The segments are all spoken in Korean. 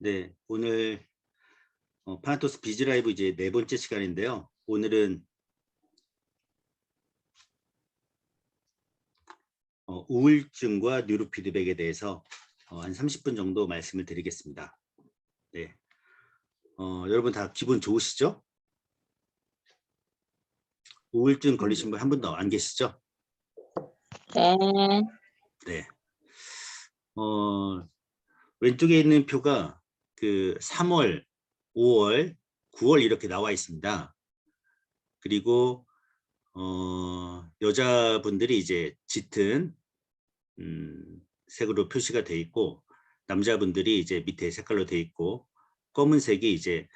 네, 오늘 파나토스 비즈라이브 이제 네 번째 시간인데요. 오늘은 우울증과 뉴로피드백에 대해서 한 30분 정도 말씀을 드리겠습니다. 네, 여러분 다 기분 좋으시죠? 우울증 걸리신 분 한 분도 안 계시죠? 네. 네. 왼쪽에 있는 표가 그 3월, 5월, 9월 이렇게 나와 있습니다. 그리고 여자분들이 이제 짙은 색으로 표시가 돼 있고, 남자분들이 이제 밑에 색깔로 돼 있고, 검은색이 이제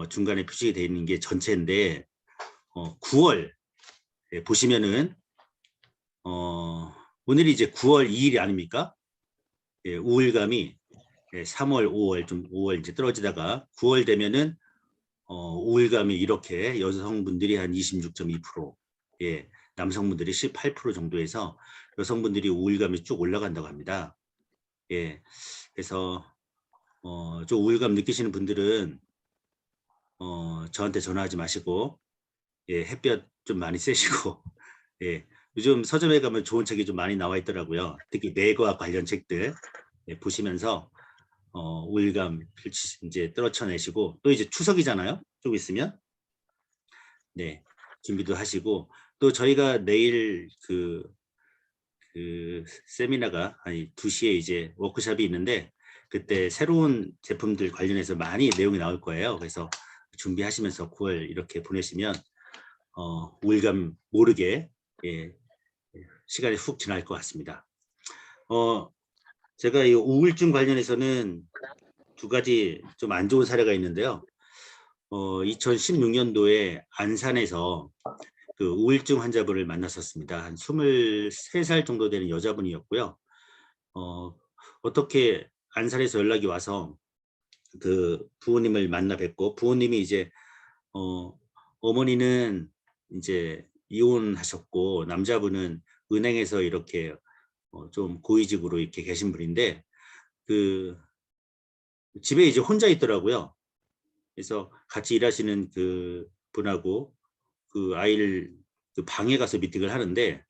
중간에 표시가 돼 있는 게 전체인데, 9월 보시면은 오늘이 이제 9월 2일이 아닙니까? 예, 우울감이 3월, 5월 좀 5월 이제 떨어지다가 9월 되면은 우울감이 이렇게 여성분들이 한 26.2%, 예, 남성분들이 18% 정도에서 여성분들이 우울감이 쭉 올라간다고 합니다. 예, 그래서 좀 우울감 느끼시는 분들은 저한테 전화하지 마시고, 예, 햇볕 좀 많이 쐬시고, 예, 요즘 서점에 가면 좋은 책이 좀 많이 나와 있더라고요. 특히 뇌과 관련 책들 보시면서 우울감 이제 떨쳐내시고, 또 이제 추석이잖아요. 좀 있으면. 네, 준비도 하시고, 또 저희가 내일 그 세미나가 아니 2시에 이제 워크숍이 있는데, 그때 새로운 제품들 관련해서 많이 내용이 나올 거예요. 그래서 준비하시면서 9월 이렇게 보내시면 우울감 모르게, 예, 시간이 훅 지날 것 같습니다. 제가 이 우울증 관련해서는 두 가지 좀 안 좋은 사례가 있는데요. 2016년도에 안산에서 그 우울증 환자분을 만났었습니다. 한 23살 정도 되는 여자분이었고요. 어떻게 안산에서 연락이 와서 그 부모님을 만나 뵙고, 부모님이 이제 어머니는 이제 이혼하셨고, 남자분은 은행에서 이렇게 좀 고위직으로 이렇게 계신 분인데, 그 집에 이제 혼자 있더라고요. 그래서 같이 일하시는 그 분하고 그 아이를 그 방에 가서 미팅을 하는데,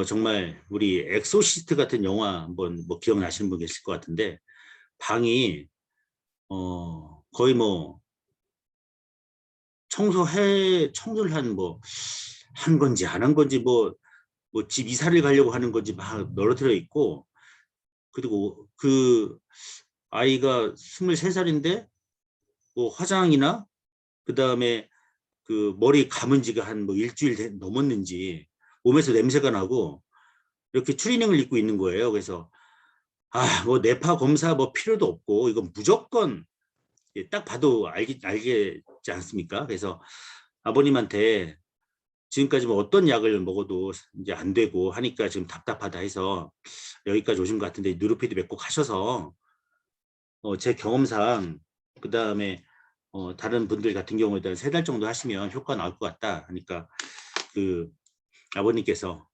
정말 우리 엑소시스트 같은 영화 한번 뭐 기억나시는 분 계실 것 같은데, 방이 거의 뭐 청소를 한 건지 안 한 건지, 뭐 집 이사를 가려고 하는 건지 막 널어들어 있고, 그리고 그 아이가 23살인데 뭐 화장이나 그다음에 그 머리 감은 지가 한 뭐 일주일 넘었는지 몸에서 냄새가 나고 이렇게 추리닝을 입고 있는 거예요. 그래서 뭐 뇌파 검사 뭐 필요도 없고, 이건 무조건 딱 봐도 알겠지 않습니까? 그래서 아버님한테 지금까지 뭐 어떤 약을 먹어도 이제 안 되고 하니까 지금 답답하다 해서 여기까지 오신 것 같은데, 뉴로피드백 꼭 하셔서 제 경험상, 그 다음에 다른 분들 같은 경우에는 3달 정도 하시면 효과 나올 것 같다 하니까, 그 아버님께서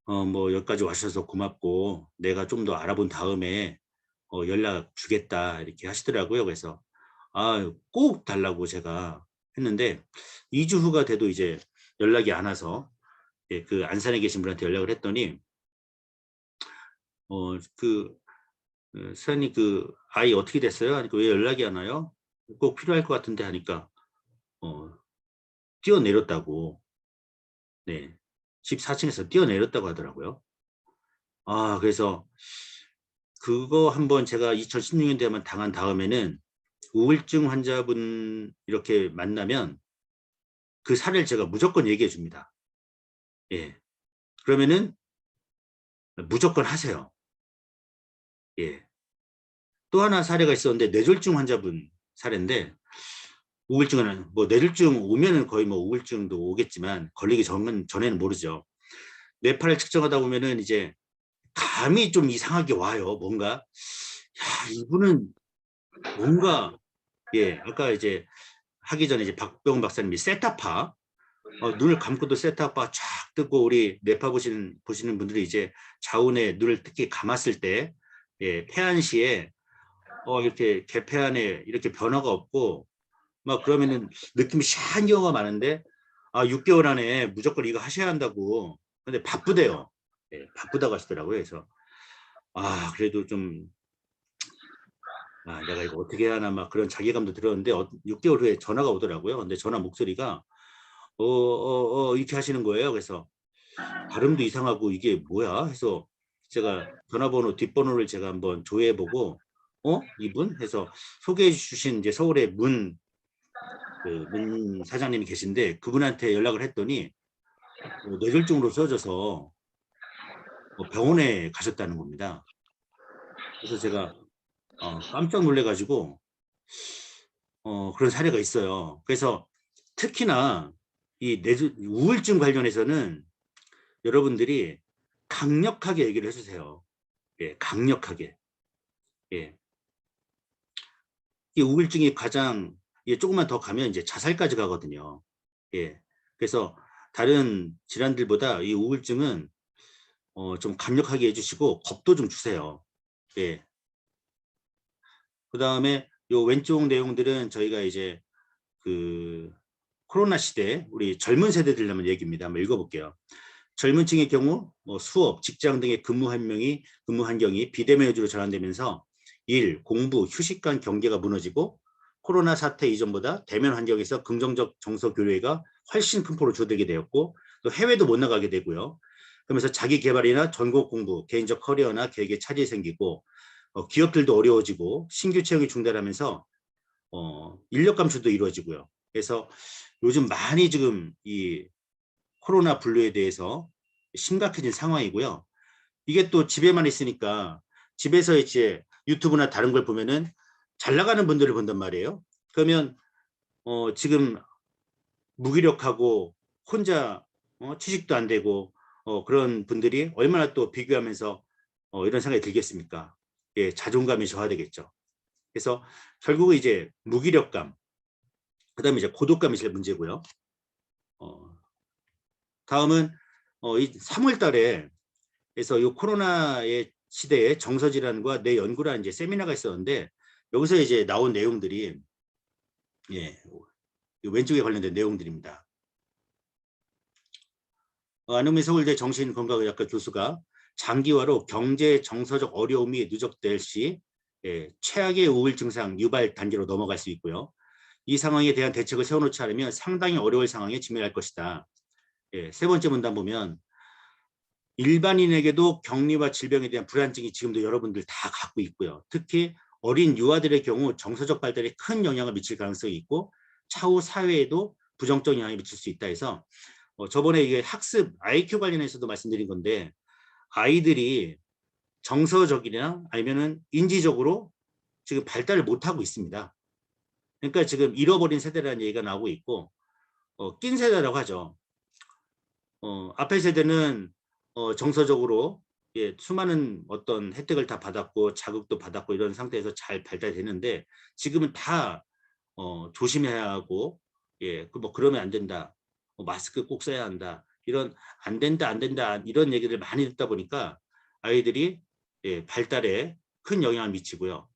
뭐 여기까지 와주셔서 고맙고 내가 좀 더 알아본 다음에 연락 주겠다 이렇게 하시더라고요. 그래서 꼭 달라고 제가 했는데, 2주 후가 돼도 이제 연락이 안 와서, 예, 그 안산에 계신 분한테 연락을 했더니 그 사장님 그 아이 어떻게 됐어요? 하니까 왜 연락이 안 와요? 꼭 필요할 것 같은데 하니까 뛰어내렸다고. 네, 14층에서 뛰어내렸다고 하더라고요. 그래서 그거 한번 제가 2016년대에만 당한 다음에는 우울증 환자분 이렇게 만나면 그 사례를 제가 무조건 얘기해 줍니다. 예, 그러면은 무조건 하세요. 예. 또 하나 사례가 있었는데, 뇌졸중 환자분 사례인데, 우울증은 뭐 뇌졸중 오면은 거의 뭐 우울증도 오겠지만 걸리기 전에는 모르죠. 뇌파를 측정하다 보면은 이제 감이 좀 이상하게 와요. 뭔가 이분은 뭔가, 예, 아까 이제 하기 전에 이제 박병훈 박사님이 세타파, 눈을 감고도 세타파 쫙 뜨고, 우리 뇌파 보시는 분들이 이제 좌우에 눈을 특히 감았을 때, 예, 폐안시에 이렇게 개폐 안에 이렇게 변화가 없고 막 그러면은 느낌이 샤한 경우가 많은데 6개월 안에 무조건 이거 하셔야 한다고. 근데 바쁘대요. 예, 바쁘다고 하시더라고요. 그래서 그래도 좀 내가 이거 어떻게 해야 하나 막 그런 자괴감도 들었는데 6개월 후에 전화가 오더라고요. 근데 전화 목소리가 이렇게 하시는 거예요. 그래서 발음도 이상하고 이게 뭐야? 해서 제가 전화번호 뒷번호를 제가 한번 조회해보고 이분 해서 소개해 주신 이제 서울의 문 사장님이 계신데 그분한테 연락을 했더니 뇌졸중으로 쓰러져서 병원에 가셨다는 겁니다. 그래서 제가 깜짝 놀래가지고 그런 사례가 있어요. 그래서 특히나 이 우울증 관련해서는 여러분들이 강력하게 얘기를 해주세요. 예, 강력하게. 예. 이 우울증이 가장 조금만 더 가면 이제 자살까지 가거든요. 예. 그래서 다른 질환들보다 이 우울증은 좀 강력하게 해주시고 겁도 좀 주세요. 예. 그 다음에 요 왼쪽 내용들은 저희가 이제 그 코로나 시대 우리 젊은 세대들 한번 얘기입니다. 한번 읽어볼게요. 젊은 층의 경우 수업, 직장 등의 근무 환경이 비대면 위주로 전환되면서 일, 공부, 휴식 간 경계가 무너지고 코로나 사태 이전보다 대면 환경에서 긍정적 정서 교류가 훨씬 큰 폭으로 줄어들게 되었고 또 해외도 못 나가게 되고요. 그러면서 자기 개발이나 전공 공부, 개인적 커리어나 계획에 차질이 생기고 기업들도 어려워지고 신규 채용이 중단하면서 인력 감축도 이루어지고요. 그래서 요즘 많이 지금 이 코로나 분류에 대해서 심각해진 상황이고요. 이게 또 집에만 있으니까 집에서 이제 유튜브나 다른 걸 보면은 잘 나가는 분들을 본단 말이에요. 그러면 지금 무기력하고 혼자 취직도 안 되고 그런 분들이 얼마나 또 비교하면서 이런 생각이 들겠습니까? 예, 자존감이 저하되겠죠. 그래서 결국은 이제 무기력감, 그다음에 이제 고독감이 제일 문제고요. 다음은 이 3월 달에 그래서 이 코로나의 시대에 정서질환과 뇌 연구라는 이제 세미나가 있었는데 여기서 이제 나온 내용들이 예, 왼쪽에 관련된 내용들입니다. 안흥민 서울대 정신건강의학과 교수가 장기화로 경제 정서적 어려움이 누적될 시 최악의 우울 증상 유발 단계로 넘어갈 수 있고요. 이 상황에 대한 대책을 세워놓지 않으면 상당히 어려울 상황에 직면할 것이다. 세 번째 문단 보면 일반인에게도 격리와 질병에 대한 불안증이 지금도 여러분들 다 갖고 있고요. 특히 어린 유아들의 경우 정서적 발달에 큰 영향을 미칠 가능성이 있고 차후 사회에도 부정적 영향을 미칠 수 있다 해서 저번에 이게 학습 IQ 관련해서도 말씀드린 건데 아이들이 정서적이나 아니면은 인지적으로 지금 발달을 못하고 있습니다. 그러니까 지금 잃어버린 세대라는 얘기가 나오고 있고 낀 세대라고 하죠. 앞에 세대는 정서적으로 수많은 어떤 혜택을 다 받았고 자극도 받았고 이런 상태에서 잘 발달되는데 지금은 다 조심해야 하고 뭐 그러면 안 된다. 마스크 꼭 써야 한다. 이런 안 된다 안 된다 이런 얘기를 많이 듣다 보니까 아이들이 발달에 큰 영향을 미치고요.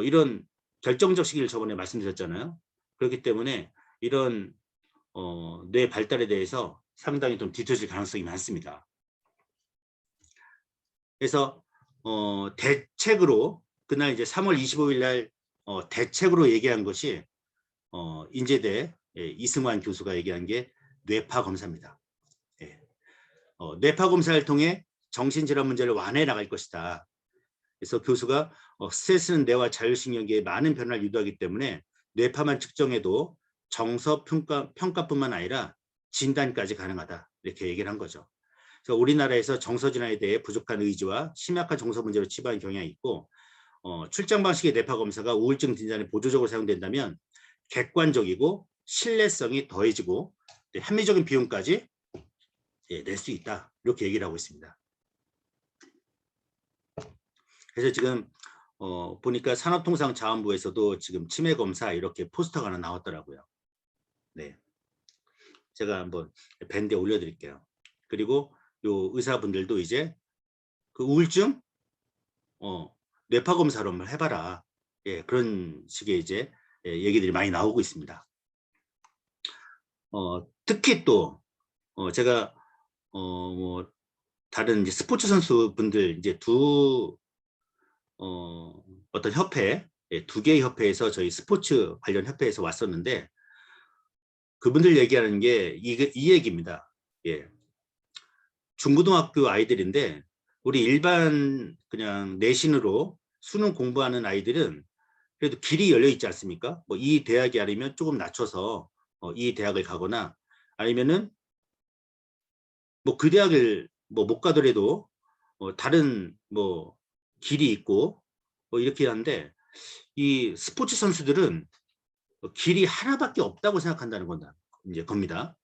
이런 결정적 시기를 저번에 말씀드렸잖아요. 그렇기 때문에 이런 뇌 발달에 대해서 상당히 좀 뒤처질 가능성이 많습니다. 그래서 대책으로 그날 이제 3월 25일 날 대책으로 얘기한 것이 인제대 이승환 교수가 얘기한 게 뇌파 검사입니다. 뇌파 검사를 통해 정신질환 문제를 완화해 나갈 것이다. 그래서 교수가 스트레스는 뇌와 자율신경계에 많은 변화를 유도하기 때문에 뇌파만 측정해도 정서 평가뿐만 아니라 진단까지 가능하다. 이렇게 얘기를 한 거죠. 그래서 우리나라에서 정서질환에 대해 부족한 의지와 심각한 정서 문제로 치부하는 경향이 있고 출장 방식의 뇌파 검사가 우울증 진단에 보조적으로 사용된다면 객관적이고 신뢰성이 더해지고 합리적인 비용까지 낼 수 있다. 이렇게 얘기를 하고 있습니다. 그래서 지금 보니까 산업통상자원부에서도 지금 치매 검사 이렇게 포스터가 하나 나왔더라고요. 네, 제가 한번 밴드에 올려드릴게요. 그리고 요 의사분들도 이제 그 우울증 뇌파 검사로 한번 해봐라. 예, 그런 식의 이제 얘기들이 많이 나오고 있습니다. 특히 또 제가 뭐 다른 이제 스포츠 선수분들 이제 어떤 협회, 두 개의 협회에서 저희 스포츠 관련 협회에서 왔었는데 그분들 얘기하는 게 이 얘기입니다. 예. 중고등학교 아이들인데 우리 일반 그냥 내신으로 수능 공부하는 아이들은 그래도 길이 열려 있지 않습니까? 뭐 이 대학이 아니면 조금 낮춰서 이 대학을 가거나 아니면은 뭐 그 대학을 뭐 못 가더라도 다른 뭐 길이 있고 뭐 이렇게 하는데 이 스포츠 선수들은 길이 하나밖에 없다고 생각한다는 건다. 이제 겁니다.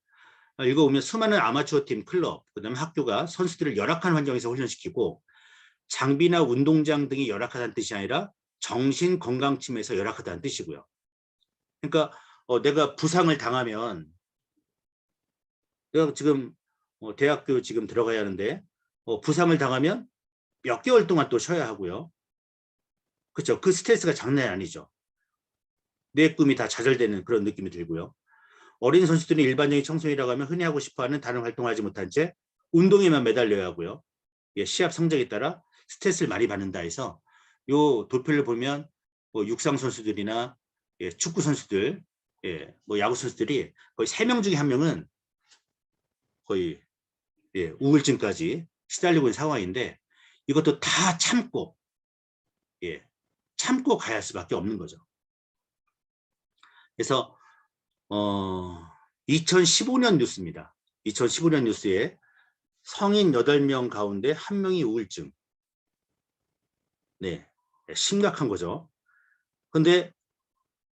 읽어보면 수많은 아마추어 팀, 클럽, 그다음에 학교가 선수들을 열악한 환경에서 훈련시키고 장비나 운동장 등이 열악하다는 뜻이 아니라 정신 건강 침해에서 열악하다는 뜻이고요. 그러니까 내가 부상을 당하면 내가 지금 대학교 지금 들어가야 하는데 부상을 당하면 몇 개월 동안 또 쉬어야 하고요. 그렇죠? 그 스트레스가 장난이 아니죠. 내 꿈이 다 좌절되는 그런 느낌이 들고요. 어린 선수들은 일반적인 청소년이라고 하면 흔히 하고 싶어하는 다른 활동을 하지 못한 채 운동에만 매달려야 하고요. 예, 시합 성적에 따라 스트레스를 많이 받는다 해서 요 도표를 보면 뭐 육상 선수들이나 예, 축구 선수들, 예, 뭐 야구 선수들이 거의 3명 중에 1명은 거의 예, 우울증까지 시달리고 있는 상황인데 이것도 다 참고 예, 참고 가야 할 수밖에 없는 거죠. 그래서 2015년 뉴스입니다. 2015년 뉴스에 성인 8명 가운데 1명이 우울증. 네, 심각한 거죠. 근데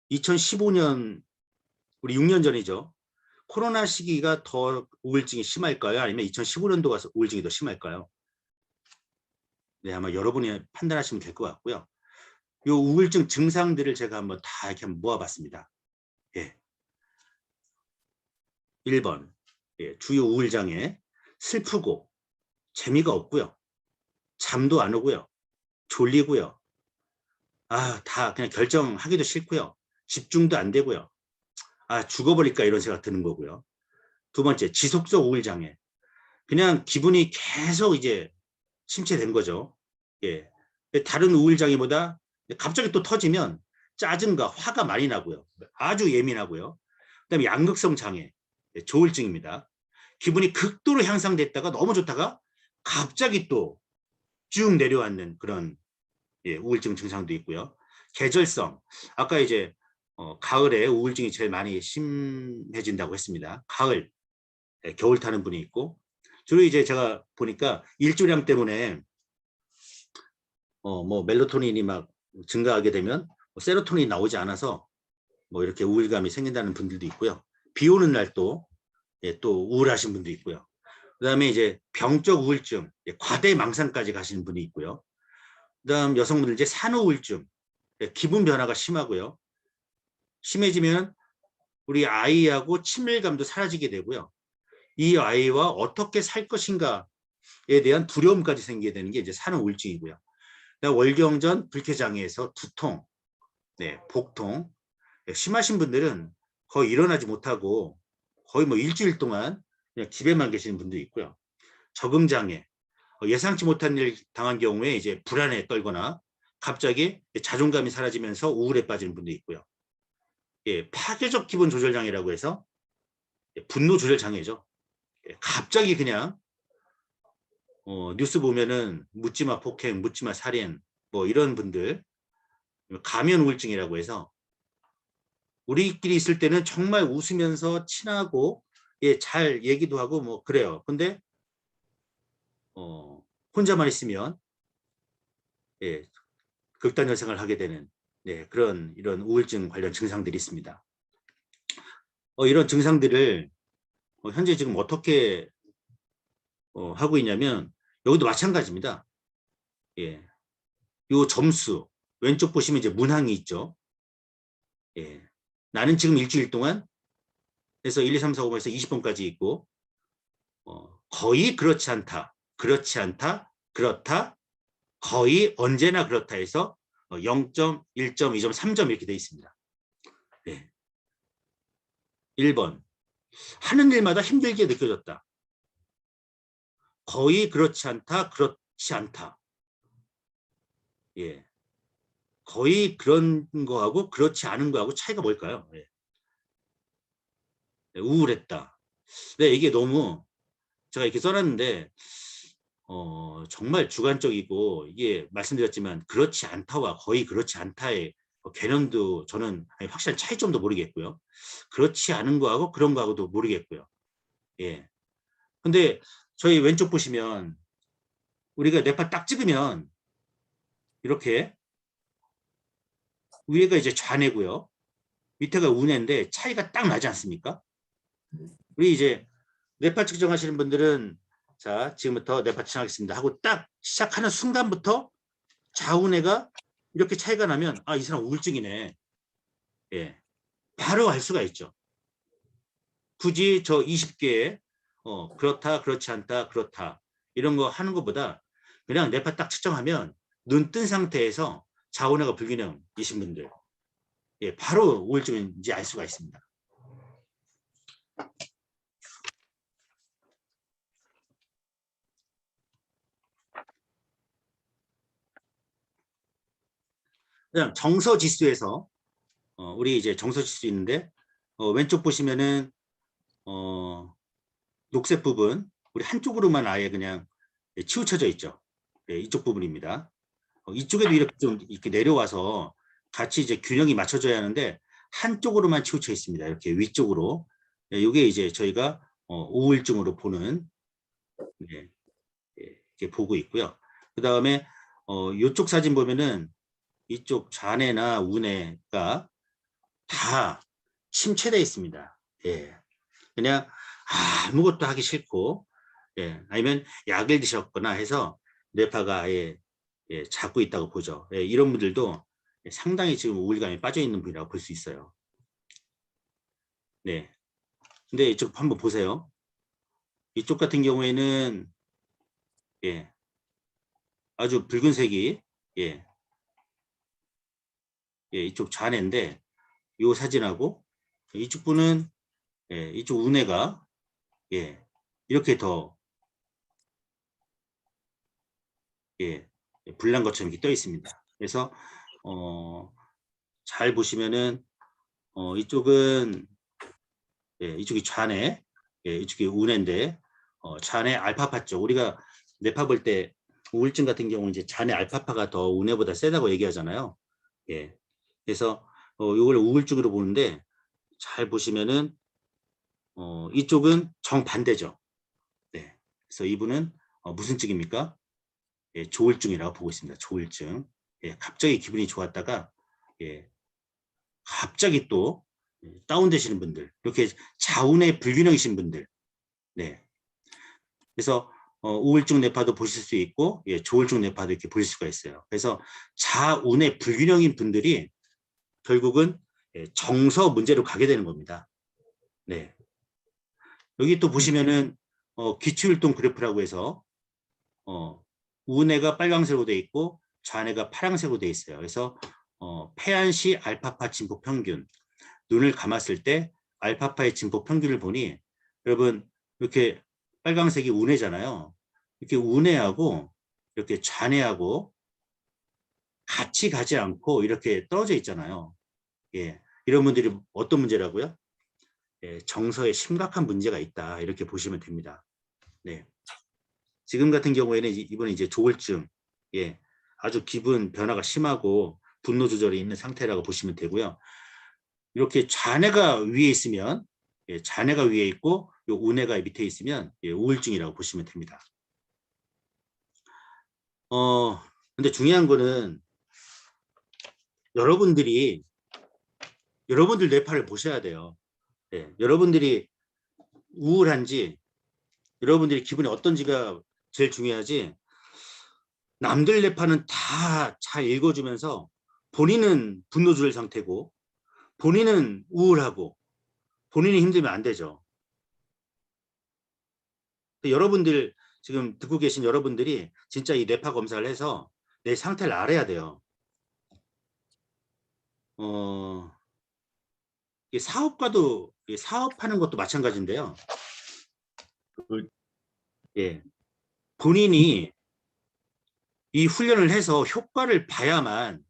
2015년 우리 6년 전이죠. 코로나 시기가 더 우울증이 심할까요? 아니면 2015년도가 우울증이 더 심할까요? 네, 아마 여러분이 판단하시면 될 것 같고요. 이 우울증 증상들을 제가 한번 다 이렇게 모아봤습니다. 예. 1번, 예, 주요 우울장애, 슬프고 재미가 없고요. 잠도 안 오고요. 졸리고요. 다 그냥 결정하기도 싫고요. 집중도 안 되고요. 죽어버릴까 이런 생각 드는 거고요. 두 번째, 지속적 우울장애. 그냥 기분이 계속 이제 침체된 거죠. 예. 다른 우울장애보다 갑자기 또 터지면 짜증과 화가 많이 나고요. 아주 예민하고요. 그다음에 양극성 장애, 조울증입니다. 기분이 극도로 향상됐다가 너무 좋다가 갑자기 또 쭉 내려앉는 그런 예, 우울증 증상도 있고요. 계절성, 아까 이제 가을에 우울증이 제일 많이 심해진다고 했습니다. 가을, 예, 겨울 타는 분이 있고 주로 이제 제가 보니까 일조량 때문에 뭐 멜로토닌이 막 증가하게 되면 뭐 세로토닌이 나오지 않아서 뭐 이렇게 우울감이 생긴다는 분들도 있고요. 비 오는 날 또 예, 또 우울하신 분도 있고요. 그다음에 이제 병적 우울증, 예, 과대망상까지 가시는 분이 있고요. 그다음 여성분들 이제 산후우울증, 예, 기분 변화가 심하고요. 심해지면 우리 아이하고 친밀감도 사라지게 되고요. 이 아이와 어떻게 살 것인가에 대한 두려움까지 생기게 되는 게 이제 산후우울증이고요. 월경전 불쾌장애에서 두통, 네, 복통, 네, 심하신 분들은 거의 일어나지 못하고 거의 뭐 일주일 동안 그냥 집에만 계시는 분도 있고요. 적응장애, 예상치 못한 일 당한 경우에 이제 불안에 떨거나 갑자기 자존감이 사라지면서 우울에 빠지는 분도 있고요. 예, 파괴적 기분 조절 장애라고 해서 분노 조절 장애죠. 예, 갑자기 그냥 뉴스 보면은 묻지마 폭행, 묻지마 살인 뭐 이런 분들 가면 우울증이라고 해서 우리끼리 있을 때는 정말 웃으면서 친하고 예, 잘 얘기도 하고 뭐 그래요. 근데 혼자만 있으면 예, 극단 현상을 하게 되는 네, 그런 이런 우울증 관련 증상들이 있습니다. 이런 증상들을 현재 지금 어떻게 하고 있냐면 여기도 마찬가지입니다. 예, 요 점수 왼쪽 보시면 이제 문항이 있죠. 예, 나는 지금 일주일 동안 해서 1, 2, 3, 4, 5에서 20번까지 있고 거의 그렇지 않다, 그렇지 않다, 그렇다, 거의 언제나 그렇다 해서 0점, 1점, 2점, 3점 이렇게 돼 있습니다. 네. 1번. 하는 일마다 힘들게 느껴졌다. 거의 그렇지 않다, 그렇지 않다. 예. 거의 그런 거하고 그렇지 않은 거하고 차이가 뭘까요? 예. 우울했다. 네, 이게 너무 제가 이렇게 써놨는데 정말 주관적이고 이게 말씀드렸지만 그렇지 않다와 거의 그렇지 않다의 개념도 저는 확실한 차이점도 모르겠고요. 그렇지 않은 거하고 그런 거하고도 모르겠고요. 예. 근데 저희 왼쪽 보시면 우리가 뇌파 딱 찍으면 이렇게 위에가 이제 좌뇌고요. 밑에가 우뇌인데 차이가 딱 나지 않습니까? 우리 이제 뇌파 측정하시는 분들은 자 지금부터 뇌파 측정하겠습니다 하고 딱 시작하는 순간부터 좌우뇌가 이렇게 차이가 나면 아, 이 사람 우울증이네. 예, 바로 알 수가 있죠. 굳이 저 20개에 그렇다, 그렇지 않다, 그렇다 이런 거 하는 것보다 그냥 뇌파 딱 측정하면 눈 뜬 상태에서 좌우뇌가 불균형이신 분들 예, 바로 우울증인지 알 수가 있습니다. 그냥 정서 지수에서 우리 이제 정서 지수 있는데 왼쪽 보시면은 녹색 부분 우리 한쪽으로만 아예 그냥 치우쳐져 있죠. 네, 이쪽 부분입니다. 이쪽에도 이렇게 좀 이렇게 내려와서 같이 이제 균형이 맞춰져야 하는데 한쪽으로만 치우쳐 있습니다. 이렇게 위쪽으로. 네, 이게 이제 저희가 우울증으로 보는 네, 이렇게 보고 있고요. 그 다음에 이쪽 사진 보면은 이쪽 좌뇌나 우뇌가 다 침체되어 있습니다. 예. 그냥 아무것도 하기 싫고 예. 아니면 약을 드셨거나 해서 뇌파가 아예 잡고 있다고 보죠. 예. 이런 분들도 상당히 지금 우울감에 빠져 있는 분이라고 볼 수 있어요. 네. 근데 이쪽 한번 보세요. 이쪽 같은 경우에는 예. 아주 붉은색이 예. 예. 이쪽 좌뇌인데 이 사진하고 이쪽 분은 예. 이쪽 우뇌가 예. 이렇게 더 예. 불난 것처럼 이렇게 떠 있습니다. 그래서 잘 보시면은 이쪽은 예, 이쪽이 좌뇌, 예, 이쪽이 우뇌인데 좌뇌 알파파 쪽 우리가 뇌파 볼 때 우울증 같은 경우는 이제 좌뇌 알파파가 더 우뇌보다 세다고 얘기하잖아요. 예, 그래서 이걸 우울증으로 보는데 잘 보시면은 이쪽은 정반대죠. 네, 그래서 이분은 무슨 증입니까? 예, 조울증이라고 보고 있습니다. 조울증. 예, 갑자기 기분이 좋았다가 예, 갑자기 또 다운되시는 분들, 이렇게 좌우뇌 불균형이신 분들, 네. 그래서 우울증 뇌파도 보실 수 있고, 예, 조울증 뇌파도 이렇게 보실 수가 있어요. 그래서 좌우뇌 불균형인 분들이 결국은 예, 정서 문제로 가게 되는 겁니다. 네. 여기 또 보시면은 기초율동 그래프라고 해서 우뇌가 빨강색으로 되어 있고 좌뇌가 파란색으로 되어 있어요. 그래서 패안시 알파파 진폭 평균 눈을 감았을 때 알파파의 진폭 평균을 보니 여러분 이렇게 빨강색이 우뇌잖아요. 이렇게 우뇌하고 이렇게 좌뇌하고 같이 가지 않고 이렇게 떨어져 있잖아요. 예, 이런 분들이 어떤 문제라고요? 예, 정서에 심각한 문제가 있다 이렇게 보시면 됩니다. 네, 지금 같은 경우에는 이번에 이제 조울증, 예, 아주 기분 변화가 심하고 분노 조절이 있는 상태라고 보시면 되고요. 이렇게 좌뇌가 위에 있으면 예, 좌뇌가 위에 있고 요 우뇌가 밑에 있으면 예, 우울증이라고 보시면 됩니다. 근데 중요한 거는 여러분들 뇌파를 보셔야 돼요. 예, 여러분들이 우울한지 여러분들이 기분이 어떤지가 제일 중요하지 남들 뇌파는 다 잘 읽어주면서 본인은 분노 조절 상태고 본인은 우울하고 본인이 힘들면 안 되죠. 여러분들 지금 듣고 계신 여러분들이 진짜 이 뇌파 검사를 해서 내 상태를 알아야 돼요. 이 사업가도 사업하는 것도 마찬가지인데요. 예, 본인이 이 훈련을 해서 효과를 봐야만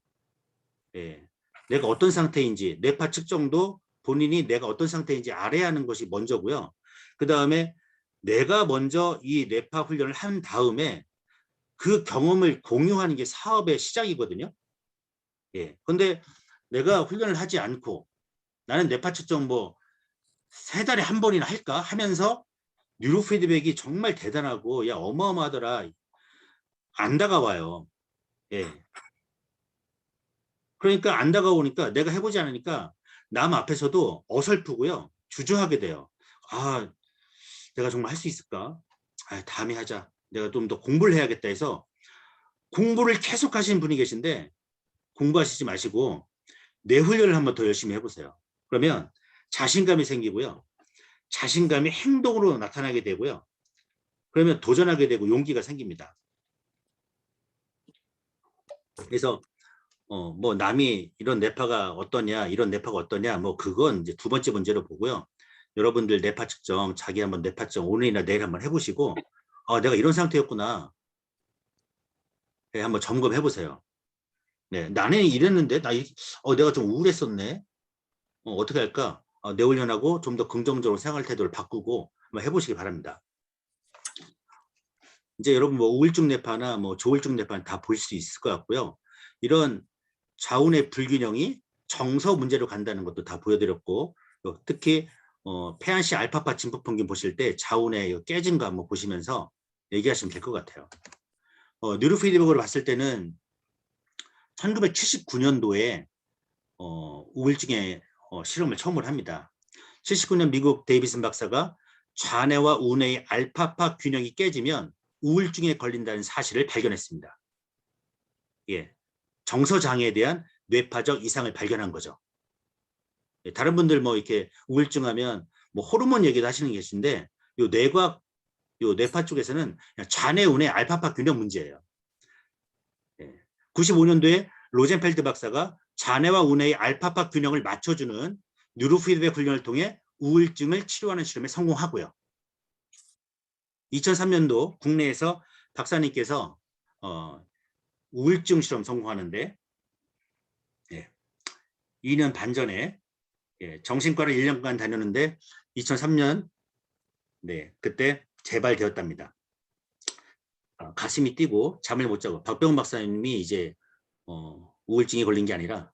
예, 내가 어떤 상태인지 뇌파 측정도 본인이 내가 어떤 상태인지 알아야 하는 것이 먼저고요. 그 다음에 내가 먼저 이 뇌파 훈련을 한 다음에 그 경험을 공유하는 게 사업의 시작이거든요. 예. 근데 내가 훈련을 하지 않고 나는 뇌파 측정 뭐 3달에 한 번이나 할까 하면서 뉴로 피드백이 정말 대단하고 야 어마어마하더라. 안 다가와요. 예. 그러니까 안 다가오니까 내가 해보지 않으니까 남 앞에서도 어설프고요. 주저하게 돼요. 아, 내가 정말 할 수 있을까? 아, 다음에 하자. 내가 좀 더 공부를 해야겠다 해서 공부를 계속 하시는 분이 계신데 공부하시지 마시고 뇌 훈련을 한번 더 열심히 해보세요. 그러면 자신감이 생기고요. 자신감이 행동으로 나타나게 되고요. 그러면 도전하게 되고 용기가 생깁니다. 그래서 뭐 남이 이런 뇌파가 어떠냐, 이런 뇌파가 어떠냐, 뭐 그건 이제 두 번째 문제로 보고요. 여러분들 뇌파 측정, 자기 한번 뇌파 측정 오늘이나 내일 한번 해보시고, 내가 이런 상태였구나. 네, 한번 점검해 보세요. 네, 나는 이랬는데, 내가 좀 우울했었네. 어떻게 할까? 뇌훈련하고 좀 더 긍정적으로 생활 태도를 바꾸고 한번 해보시기 바랍니다. 이제 여러분 뭐 우울증 뇌파나 뭐 조울증 뇌파는 다 보실 수 있을 것 같고요. 이런 좌우의 불균형이 정서 문제로 간다는 것도 다 보여드렸고, 특히 폐안시 알파파 진폭평균 보실 때 좌우의 깨진 거 한번 보시면서 얘기하시면 될 것 같아요. 뉴로피드백으로 봤을 때는 1979년도에 우울증의 실험을 처음으로 합니다. 79년 미국 데이비슨 박사가 좌뇌와 우뇌의 알파파 균형이 깨지면 우울증에 걸린다는 사실을 발견했습니다. 예, 정서장애에 대한 뇌파적 이상을 발견한 거죠. 예, 다른 분들 뭐 이렇게 우울증하면 뭐 호르몬 얘기도 하시는 계신데 요 뇌과학, 요 뇌파 쪽에서는 좌뇌 우뇌 알파파 균형 문제예요. 예, 95년도에 로젠펠드 박사가 좌뇌와 우뇌의 알파파 균형을 맞춰주는 뉴로피드백 훈련을 통해 우울증을 치료하는 실험에 성공하고요. 2003년도 국내에서 박사님께서 우울증 실험 성공하는데 2년 반 전에 정신과를 1년간 다녔는데 2003년 그때 재발되었답니다. 가슴이 뛰고 잠을 못 자고 박병훈 박사님이 이제 우울증에 걸린 게 아니라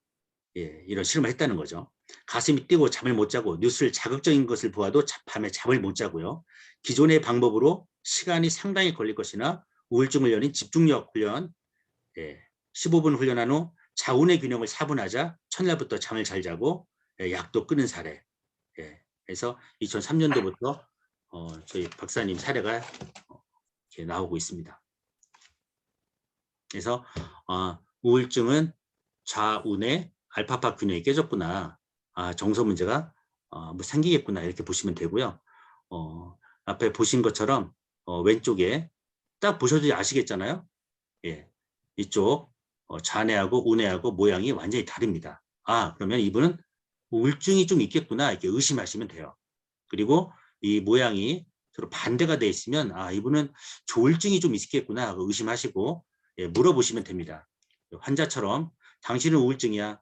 이런 실험을 했다는 거죠. 가슴이 뛰고 잠을 못 자고 뉴스를 자극적인 것을 보아도 밤에 잠을 못 자고요. 기존의 방법으로 시간이 상당히 걸릴 것이나 우울증을 연인 집중력 훈련 15분 훈련한 후 자운의 균형을 4분 하자 첫날부터 잠을 잘 자고 약도 끊은 사례. 그래서 2003년도부터 저희 박사님 사례가 이렇게 나오고 있습니다. 그래서 우울증은 좌우뇌 알파파 균형이 깨졌구나. 정서 문제가 뭐 생기겠구나 이렇게 보시면 되고요. 앞에 보신 것처럼 왼쪽에 딱 보셔도 아시겠잖아요. 예, 이쪽 좌뇌하고 우뇌하고 모양이 완전히 다릅니다. 그러면 이분은 우울증이 좀 있겠구나 이렇게 의심하시면 돼요. 그리고 이 모양이 서로 반대가 돼 있으면 이분은 조울증이 좀 있겠구나 의심하시고 물어보시면 됩니다. 환자처럼 당신은 우울증이야,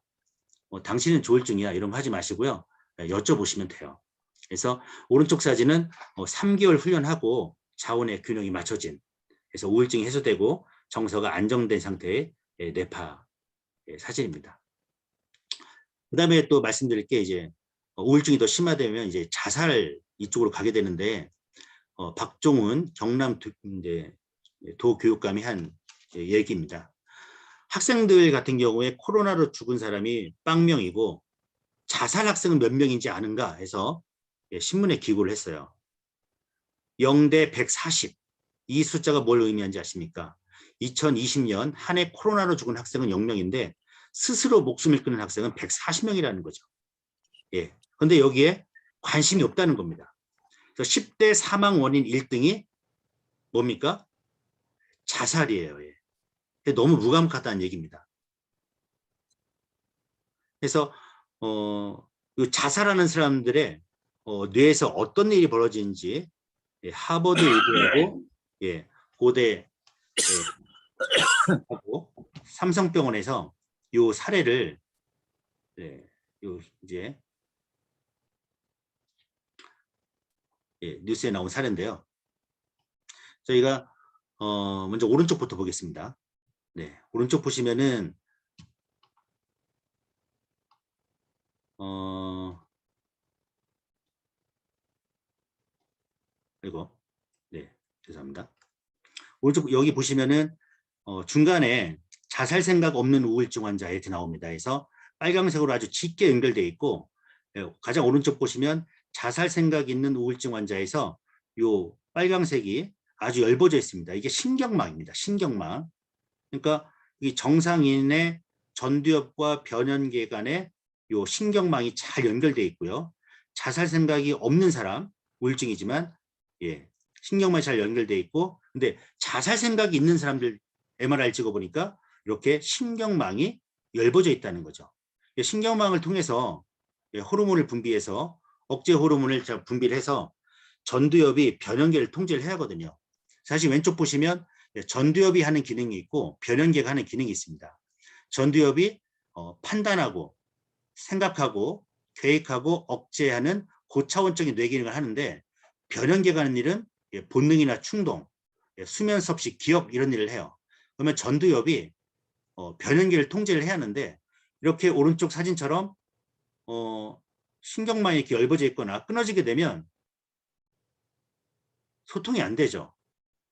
당신은 조울증이야 이런 거 하지 마시고요. 여쭤보시면 돼요. 그래서 오른쪽 사진은 3개월 훈련하고 자원의 균형이 맞춰진, 그래서 우울증이 해소되고 정서가 안정된 상태의 뇌파 사진입니다. 그 다음에 또 말씀드릴 게 이제 우울증이 더 심화되면 이제 자살 이쪽으로 가게 되는데 박종훈 경남 도교육감이 한 얘기입니다. 학생들 같은 경우에 코로나로 죽은 사람이 0명이고 자살 학생은 몇 명인지 아는가 해서 신문에 기고를 했어요. 0대 140. 이 숫자가 뭘 의미하는지 아십니까? 2020년 한 해 코로나로 죽은 학생은 0명인데 스스로 목숨을 끊은 학생은 140명이라는 거죠. 근데 여기에 관심이 없다는 겁니다. 그래서 10대 사망 원인 1등이 뭡니까? 자살이에요. 너무 무감각하다는 얘기입니다. 그래서 이 자살하는 사람들의 뇌에서 어떤 일이 벌어지는지 하버드 의대하고 고대 하고 삼성병원에서 이 사례를 요 이제 뉴스에 나온 사례인데요. 저희가 먼저 오른쪽부터 보겠습니다. 네, 오른쪽 보시면은 그리고 네, 죄송합니다. 오른쪽 여기 보시면은 중간에 자살 생각 없는 우울증 환자 이렇게 나옵니다. 그래서 빨강색으로 아주 짙게 연결되어 있고 가장 오른쪽 보시면 자살 생각 있는 우울증 환자에서 요 빨강색이 아주 엷어져 있습니다. 이게 신경망입니다. 신경망. 그러니까 이 정상인의 전두엽과 변연계 간에 요 신경망이 잘 연결되어 있고요. 자살 생각이 없는 사람, 우울증이지만 신경망이 잘 연결되어 있고, 근데 자살 생각이 있는 사람들 MRI를 찍어보니까 이렇게 신경망이 엷어져 있다는 거죠. 신경망을 통해서 호르몬을 분비해서 억제 호르몬을 분비를 해서 전두엽이 변연계를 통제를 해야 하거든요. 사실 왼쪽 보시면 전두엽이 하는 기능이 있고 변연계가 하는 기능이 있습니다. 전두엽이 판단하고 생각하고 계획하고 억제하는 고차원적인 뇌 기능을 하는데 변연계가 하는 일은 본능이나 충동, 수면 섭식, 기억 이런 일을 해요. 그러면 전두엽이 변연계를 통제를 해야 하는데 이렇게 오른쪽 사진처럼 신경망이 이렇게 엷어져 있거나 끊어지게 되면 소통이 안 되죠.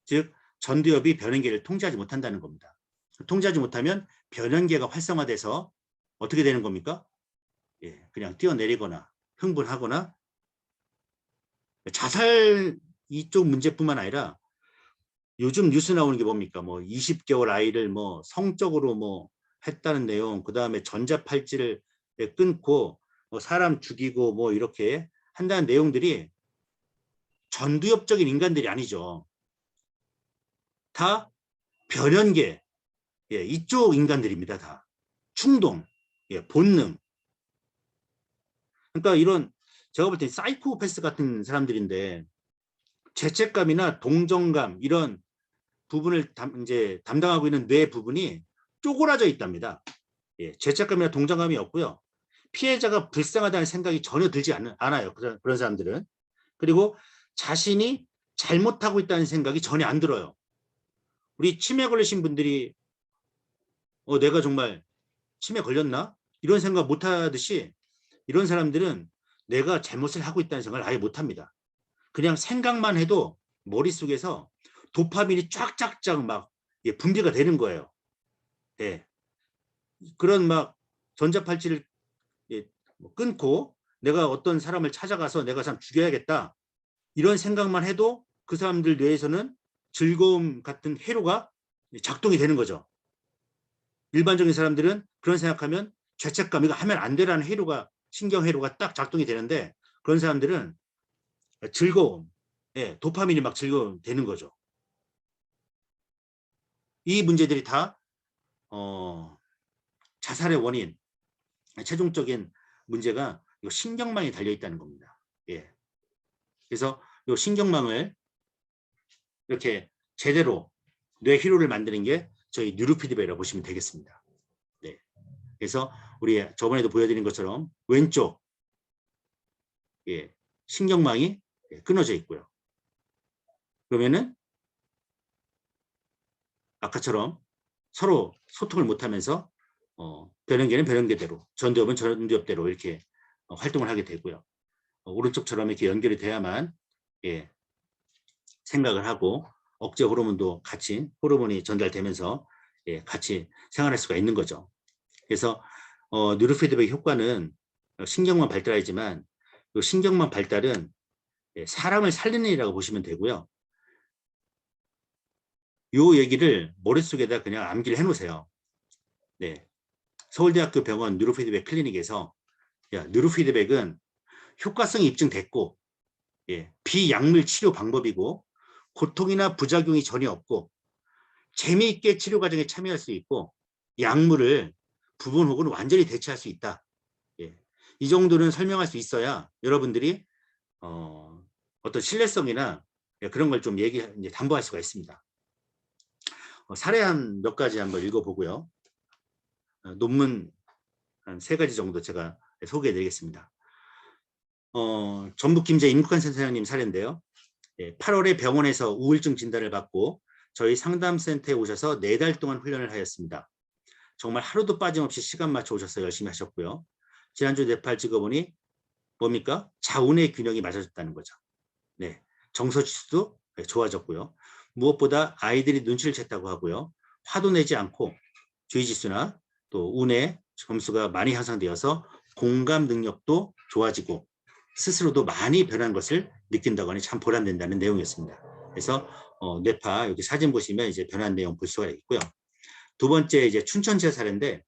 즉 전두엽이 변연계를 통제하지 못한다는 겁니다. 통제하지 못하면 변연계가 활성화돼서 어떻게 되는 겁니까? 그냥 뛰어내리거나 흥분하거나 자살 이쪽 문제뿐만 아니라 요즘 뉴스 나오는 게 뭡니까? 뭐 20개월 아이를 뭐 성적으로 뭐 했다는 내용, 그 다음에 전자팔찌를 끊고 뭐 사람 죽이고 뭐 이렇게 한다는 내용들이 전두엽적인 인간들이 아니죠. 다 변연계, 이쪽 인간들입니다. 다 충동, 본능. 그러니까 이런 제가 볼 때 사이코패스 같은 사람들인데 죄책감이나 동정감 이런 부분을 이제 담당하고 있는 뇌 부분이 쪼그라져 있답니다. 죄책감이나 동정감이 없고요. 피해자가 불쌍하다는 생각이 전혀 들지 않아요. 그런 사람들은. 그리고 자신이 잘못하고 있다는 생각이 전혀 안 들어요. 우리 치매 걸리신 분들이 내가 정말 치매 걸렸나? 이런 생각 못 하듯이 이런 사람들은 내가 잘못을 하고 있다는 생각을 아예 못 합니다. 그냥 생각만 해도 머릿속에서 도파민이 쫙쫙쫙 막 분비가 되는 거예요. 그런 막 전자팔찌를 끊고 내가 어떤 사람을 찾아가서 내가 사람 죽여야겠다. 이런 생각만 해도 그 사람들 뇌에서는 즐거움 같은 회로가 작동이 되는 거죠. 일반적인 사람들은 그런 생각하면 죄책감, 이거 하면 안 되라는 회로가, 신경회로가 딱 작동이 되는데 그런 사람들은 즐거움, 도파민이 막 즐거움 되는 거죠. 이 문제들이 다 자살의 원인, 최종적인 문제가 이 신경망에 달려 있다는 겁니다. 그래서 이 신경망을 이렇게 제대로 뇌 회로를 만드는 게 저희 뉴로피드백이라고 보시면 되겠습니다. 그래서 우리 저번에도 보여드린 것처럼 왼쪽 신경망이 끊어져 있고요. 그러면은 아까처럼 서로 소통을 못하면서 변연계는 변연계대로, 전두엽은 전두엽대로 이렇게 활동을 하게 되고요. 오른쪽처럼 이렇게 연결이 돼야만 생각을 하고 억제 호르몬도 같이 호르몬이 전달되면서 같이 생활할 수가 있는 거죠. 그래서 뉴로피드백 효과는 신경망 발달이지만 신경망 발달은 사람을 살리는 일이라고 보시면 되고요. 요 얘기를 머릿속에다 그냥 암기를 해놓으세요. 서울대학교 병원 뉴로피드백 클리닉에서 뉴로피드백은 효과성이 입증됐고 비약물 치료 방법이고 고통이나 부작용이 전혀 없고 재미있게 치료 과정에 참여할 수 있고 약물을 부분 혹은 완전히 대체할 수 있다. 이 정도는 설명할 수 있어야 여러분들이 어떤 신뢰성이나 그런 걸 좀 이제 담보할 수가 있습니다. 사례 한 몇 가지 한번 읽어보고요. 논문 한 3가지 정도 제가 소개해드리겠습니다. 전북 김제 임국환 선생님 사례인데요. 8월에 병원에서 우울증 진단을 받고 저희 상담센터에 오셔서 4달 동안 훈련을 하였습니다. 정말 하루도 빠짐없이 시간 맞춰 오셔서 열심히 하셨고요. 지난주 뇌파를 찍어보니 뭡니까? 자운의 균형이 맞아졌다는 거죠. 네, 정서지수도 좋아졌고요. 무엇보다 아이들이 눈치를 챘다고 하고요. 화도 내지 않고 주의지수나 또 운의 점수가 많이 향상되어서 공감 능력도 좋아지고 스스로도 많이 변한 것을 느낀다고 하니 참 보람된다는 내용이었습니다. 그래서 뇌파 여기 사진 보시면 이제 변한 내용 볼 수가 있고요. 두 번째 이제 춘천제 사례인데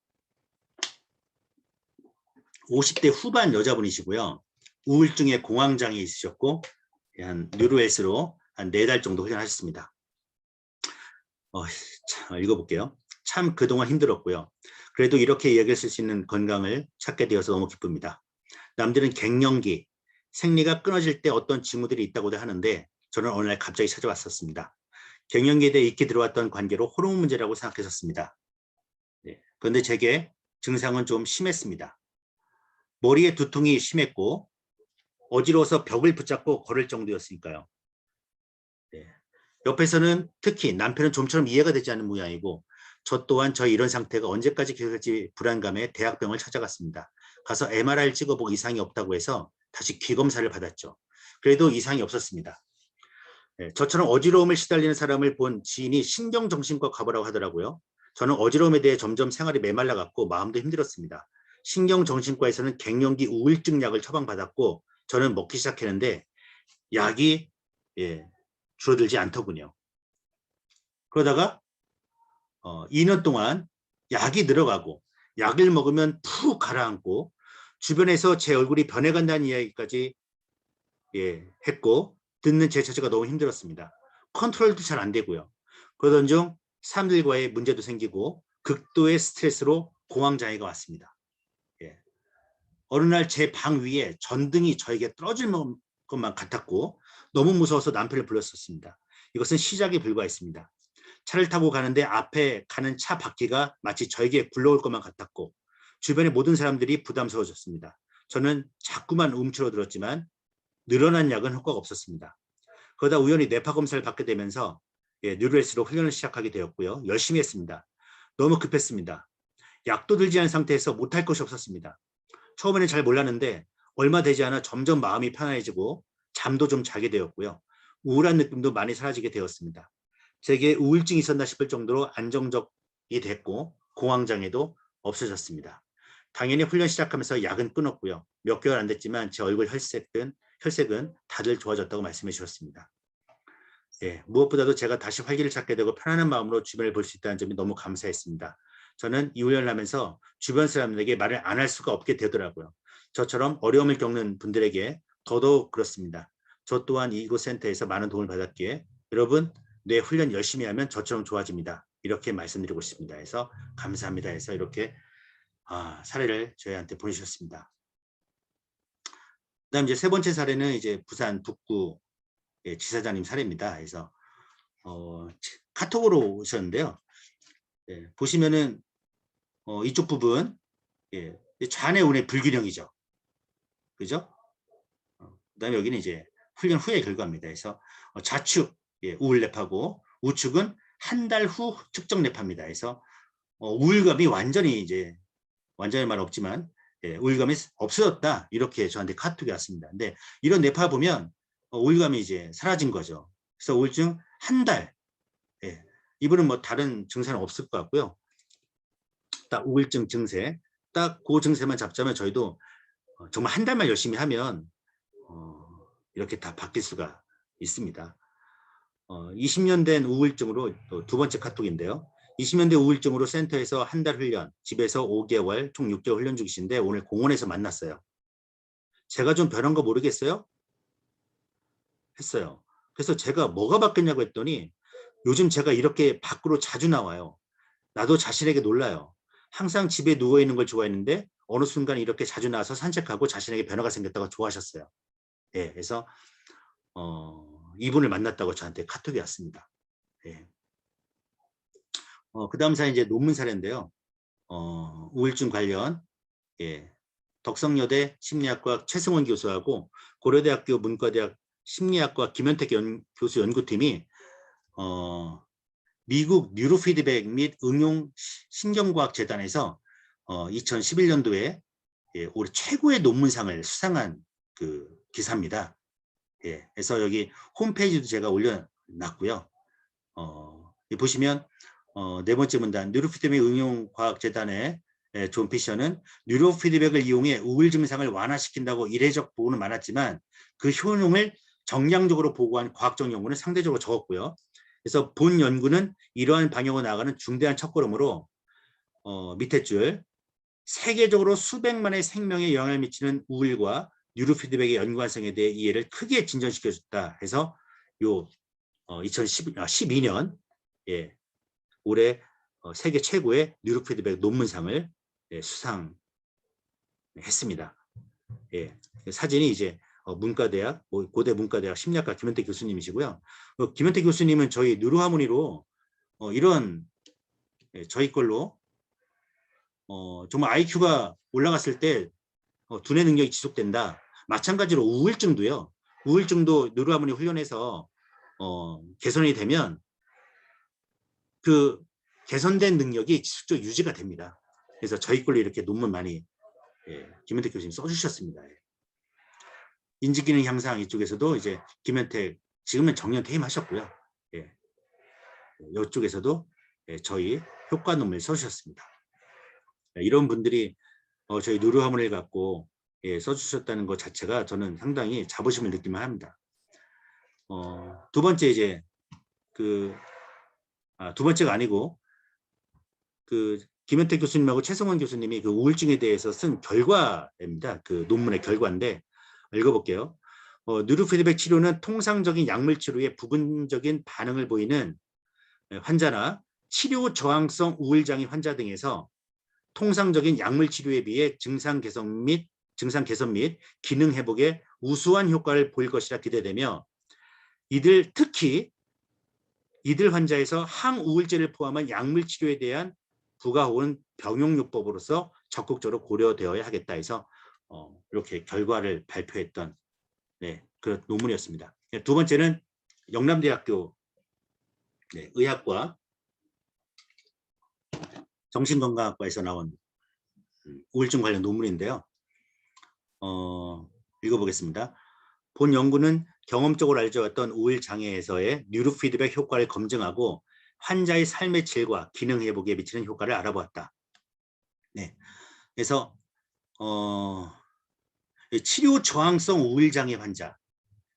50대 후반 여자분이시고요. 우울증에 공황장애 있으셨고 한 뉴로헬스로 한 4달 정도 훈련하셨습니다. 읽어볼게요. 참 그동안 힘들었고요. 그래도 이렇게 이야기할 수 있는 건강을 찾게 되어서 너무 기쁩니다. 남들은 갱년기, 생리가 끊어질 때 어떤 징후들이 있다고도 하는데 저는 어느 날 갑자기 찾아왔었습니다. 갱년기에 대해 익히 들어왔던 관계로 호르몬 문제라고 생각했었습니다. 네. 그런데 제게 증상은 좀 심했습니다. 머리에 두통이 심했고 어지러워서 벽을 붙잡고 걸을 정도였으니까요. 네. 옆에서는 특히 남편은 좀처럼 이해가 되지 않는 모양이고 저 또한 저희 이런 상태가 언제까지 계속될지 불안감에 대학병을 찾아갔습니다. 가서 MRI를 찍어보고 이상이 없다고 해서 다시 귀검사를 받았죠. 그래도 이상이 없었습니다. 네, 저처럼 어지러움을 시달리는 사람을 본 지인이 신경정신과 가보라고 하더라고요. 저는 어지러움에 대해 점점 생활이 메말라갔고 마음도 힘들었습니다. 신경정신과에서는 갱년기 우울증 약을 처방받았고 저는 먹기 시작했는데 약이 줄어들지 않더군요. 그러다가 2년 동안 약이 늘어가고 약을 먹으면 푹 가라앉고 주변에서 제 얼굴이 변해간다는 이야기까지 했고 듣는 제 자체가 너무 힘들었습니다. 컨트롤도 잘 안 되고요. 그러던 중 사람들과의 문제도 생기고 극도의 스트레스로 공황장애가 왔습니다. 어느 날 제 방 위에 전등이 저에게 떨어질 것만 같았고 너무 무서워서 남편을 불렀었습니다. 이것은 시작에 불과했습니다. 차를 타고 가는데 앞에 가는 차 바퀴가 마치 저에게 굴러올 것만 같았고 주변의 모든 사람들이 부담스러워졌습니다. 저는 자꾸만 움츠러들었지만 늘어난 약은 효과가 없었습니다. 그러다 우연히 뇌파 검사를 받게 되면서 뉴로헬스로 훈련을 시작하게 되었고요. 열심히 했습니다. 너무 급했습니다. 약도 들지 않은 상태에서 못할 것이 없었습니다. 처음에는 잘 몰랐는데 얼마 되지 않아 점점 마음이 편안해지고 잠도 좀 자게 되었고요. 우울한 느낌도 많이 사라지게 되었습니다. 제게 우울증이 있었나 싶을 정도로 안정적이 됐고 공황장애도 없어졌습니다. 당연히 훈련 시작하면서 약은 끊었고요. 몇 개월 안 됐지만 제 얼굴 혈색은 다들 좋아졌다고 말씀해 주셨습니다. 무엇보다도 제가 다시 활기를 찾게 되고 편안한 마음으로 주변을 볼 수 있다는 점이 너무 감사했습니다. 저는 이 훈련을 하면서 주변 사람들에게 말을 안 할 수가 없게 되더라고요. 저처럼 어려움을 겪는 분들에게 더더욱 그렇습니다. 저 또한 이곳 센터에서 많은 도움을 받았기에 여러분 뇌 훈련 열심히 하면 저처럼 좋아집니다. 이렇게 말씀드리고 싶습니다. 해서 감사합니다 해서 이렇게 사례를 저희한테 보내주셨습니다. 그다음 이제 3번째 사례는 이제 부산 북구 지사장님 사례입니다. 그래서 카톡으로 오셨는데요. 보시면은 이쪽 부분 좌뇌 우뇌 불균형이죠. 그죠? 그다음에 여기는 이제 훈련 후의 결과입니다. 그래서 좌측 우울 뇌파고 우측은 한 달 후 측정 뇌파입니다. 그래서 우울감이 완전히 말 없지만 우울감이 없어졌다 이렇게 저한테 카톡이 왔습니다. 근데 이런 뇌파 보면 우울감이 이제 사라진 거죠. 그래서 우울증 한 달. 이분은 뭐 다른 증세는 없을 것 같고요. 딱 우울증 증세, 딱 그 증세만 잡자면 저희도 정말 한 달만 열심히 하면 이렇게 다 바뀔 수가 있습니다. 20년 된 우울증으로 또 2번째 카톡인데요. 20년 된 우울증으로 센터에서 한 달 훈련, 집에서 5개월, 총 6개월 훈련 중이신데 오늘 공원에서 만났어요. 제가 좀 변한 거 모르겠어요? 했어요. 그래서 제가 뭐가 바뀌었냐고 했더니 요즘 제가 이렇게 밖으로 자주 나와요. 나도 자신에게 놀라요. 항상 집에 누워있는 걸 좋아했는데 어느 순간 이렇게 자주 나와서 산책하고 자신에게 변화가 생겼다고 좋아하셨어요. 예, 그래서 이분을 만났다고 저한테 카톡이 왔습니다. 예. 그 다음 사연 이제 논문 사례인데요. 우울증 관련, 예, 덕성여대 심리학과 최승원 교수하고 고려대학교 문과대학 심리학과 김현택 교수 연구팀이 미국 뉴로피드백 및 응용 신경과학재단에서 2011년도에 예, 올해 최고의 논문상을 수상한 그 기사입니다. 예, 그래서 여기 홈페이지도 제가 올려놨고요. 보시면 네 번째 문단 뉴로피드백 응용과학재단의 존 피셔는 뉴로피드백을 이용해 우울 증상을 완화시킨다고 이례적 보고는 많았지만 그 효능을 정량적으로 보고한 과학적 연구는 상대적으로 적었고요. 그래서 본 연구는 이러한 방향으로 나아가는 중대한 첫걸음으로 밑에 줄 세계적으로 수백만의 생명에 영향을 미치는 우울과 뉴로피드백의 연관성에 대해 이해를 크게 진전시켜줬다 해서 요 2012년 예, 올해 세계 최고의 뉴로피드백 논문상을 예, 수상했습니다. 예, 사진이 이제 문과대학, 고대 문과대학 심리학과 김현택 교수님이시고요. 김현택 교수님은 저희 뉴로하모니로 이런 예, 저희 걸로 정말 IQ가 올라갔을 때 두뇌 능력이 지속된다. 마찬가지로 우울증도요. 우울증도 뉴로하모니 훈련해서 개선이 되면 그 개선된 능력이 지속적으로 유지가 됩니다. 그래서 저희 걸로 이렇게 논문 많이 예, 김현택 교수님 써주셨습니다. 예. 인지기능 향상 이쪽에서도 이제 김현택 지금은 정년 퇴임하셨고요. 예. 이쪽에서도 예, 저희 효과 논문을 써주셨습니다. 예, 이런 분들이 저희 누르화물을 갖고 예, 써주셨다는 것 자체가 저는 상당히 자부심을 느끼만 합니다. 두 번째 이제 두 번째가 아니고 김현택 교수님하고 최성원 교수님이 그 우울증에 대해서 쓴 결과입니다. 그 논문의 결과인데 읽어볼게요. 뉴로피드백 치료는 통상적인 약물 치료에 부분적인 반응을 보이는 환자나 치료 저항성 우울장애 환자 등에서 통상적인 약물 치료에 비해 증상 개선 및 기능 회복에 우수한 효과를 보일 것이라 기대되며 특히 이들 환자에서 항우울제를 포함한 약물 치료에 대한 부가 혹은 병용요법으로서 적극적으로 고려되어야 하겠다 해서 이렇게 결과를 발표했던 네, 그 논문이었습니다. 두 번째는 영남대학교 네, 의학과 정신건강학과에서 나온 우울증 관련 논문인데요. 읽어보겠습니다. 본 연구는 경험적으로 알려졌던 우울 장애에서의 뉴로피드백 효과를 검증하고 환자의 삶의 질과 기능 회복에 미치는 효과를 알아보았다. 네, 그래서 치료 저항성 우울 장애 환자,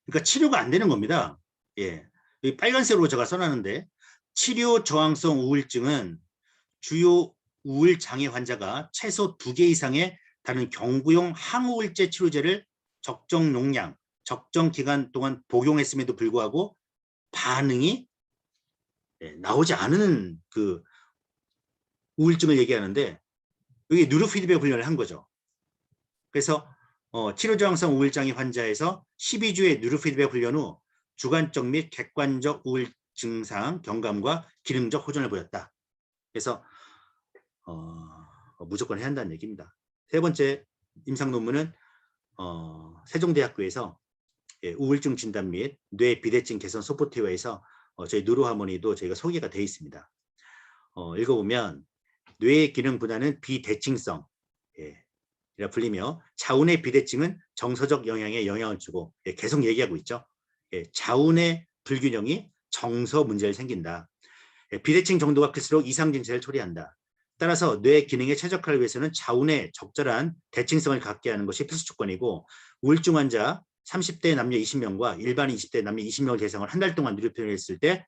그러니까 치료가 안 되는 겁니다. 예, 여기 빨간색으로 제가 써놨는데 치료 저항성 우울증은 주요 우울 장애 환자가 최소 2개 이상의 다른 경구용 항우울제 치료제를 적정 용량, 적정 기간 동안 복용했음에도 불구하고 반응이 나오지 않은 그 우울증을 얘기하는데 여기 뉴로피드백 훈련을 한 거죠. 그래서 치료저항성 우울장애 환자에서 12주의 뉴로피드백 훈련 후 주관적 및 객관적 우울 증상 경감과 기능적 호전을 보였다. 그래서 무조건 해야 한다는 얘기입니다. 세 번째 임상 논문은 세종대학교에서 우울증 진단 및 뇌 비대증 개선 소프트웨어에서 저희 뉴로하모니도 저희가 소개가 되어 있습니다. 읽어보면 뇌의 기능 분할은 비대칭성 이라 불리며 자운의 비대칭은 정서적 영향에 영향을 주고 계속 얘기하고 있죠. 자운의 불균형이 정서 문제를 생긴다. 비대칭 정도가 클수록 이상 증세를 초래한다. 따라서 뇌 기능에 최적화를 위해서는 자운의 적절한 대칭성을 갖게 하는 것이 필수 조건이고 우울증 환자 30대 남녀 20명과 일반 20대 남녀 20명을 대상으로 한 달 동안 뉴로피드백을 했을 때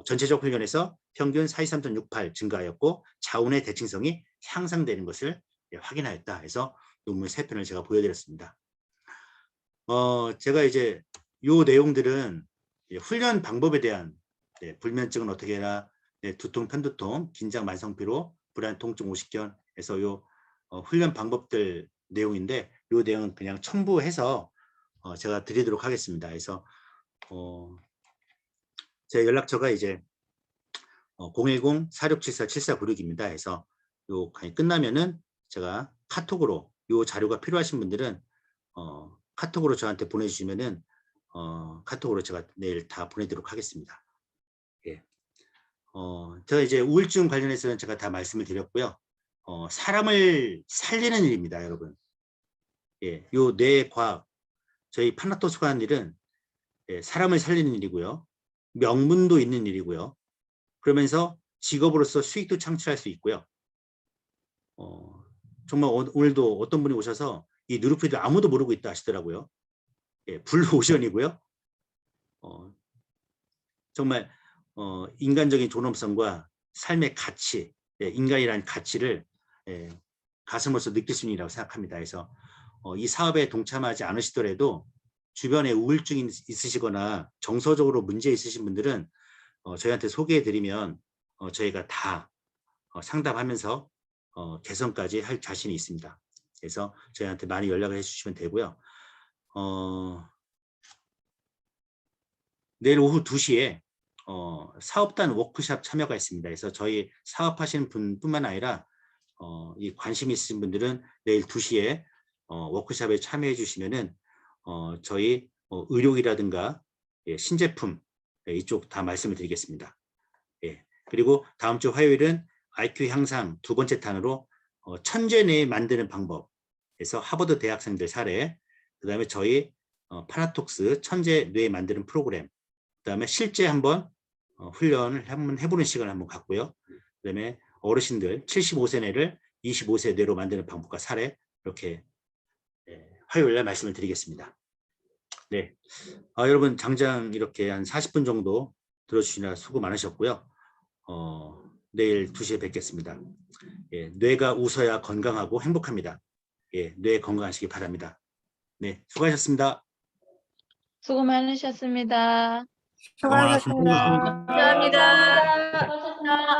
전체적 훈련에서 평균 423.68 증가하였고 자운의 대칭성이 향상되는 것을 확인하였다 해서 논문 3편을 제가 보여드렸습니다. 제가 이제 이 내용들은 훈련 방법에 대한 불면증은 어떻게 해라, 두통, 편두통, 긴장, 만성피로, 불안, 통증, 오십견에서 요 훈련 방법들 내용인데 이 내용은 그냥 첨부해서 제가 드리도록 하겠습니다. 그래서 제 연락처가 이제 010-4674-7496입니다. 해서 요 강의 끝나면은 제가 카톡으로 요 자료가 필요하신 분들은 카톡으로 저한테 보내주시면은 카톡으로 제가 내일 다 보내도록 하겠습니다. 예. 제가 이제 우울증 관련해서는 제가 다 말씀을 드렸고요. 사람을 살리는 일입니다, 여러분. 예, 요 뇌과학, 저희 파나토스가 하는 일은 사람을 살리는 일이고요. 명분도 있는 일이고요. 그러면서 직업으로서 수익도 창출할 수 있고요. 정말 오늘도 어떤 분이 오셔서 이 누르피드 아무도 모르고 있다 하시더라고요. 예, 블루오션이고요. 정말 인간적인 존엄성과 삶의 가치, 인간이라는 가치를 가슴으로서 느낄 수 있는 일이라고 생각합니다. 그래서 이 사업에 동참하지 않으시더라도 주변에 우울증이 있으시거나 정서적으로 문제 있으신 분들은 저희한테 소개해드리면 저희가 다 상담하면서 개선까지 할 자신이 있습니다. 그래서 저희한테 많이 연락을 해주시면 되고요. 내일 오후 2시에 사업단 워크숍 참여가 있습니다. 그래서 저희 사업하시는 분뿐만 아니라 이 관심 있으신 분들은 내일 2시에 워크숍에 참여해 주시면은 저희 의료기라든가 신제품 이쪽 다 말씀을 드리겠습니다. 예. 그리고 다음 주 화요일은 IQ 향상 2번째 탄으로 천재 뇌 만드는 방법에서 하버드 대학생들 사례, 그 다음에 저희 파라톡스 천재 뇌 만드는 프로그램, 그 다음에 실제 한번 훈련을 한번 해보는 시간을 한번 갖고요. 그 다음에 어르신들 75세 뇌를 25세 뇌로 만드는 방법과 사례, 이렇게 화요일날 말씀을 드리겠습니다. 네, 여러분 당장 이렇게 한 40분 정도 들어주시느라 수고 많으셨고요. 내일 2시에 뵙겠습니다. 예, 뇌가 웃어야 건강하고 행복합니다. 예, 뇌 건강하시기 바랍니다. 네, 수고하셨습니다. 수고 많으셨습니다. 수고하셨습니다. 감사합니다.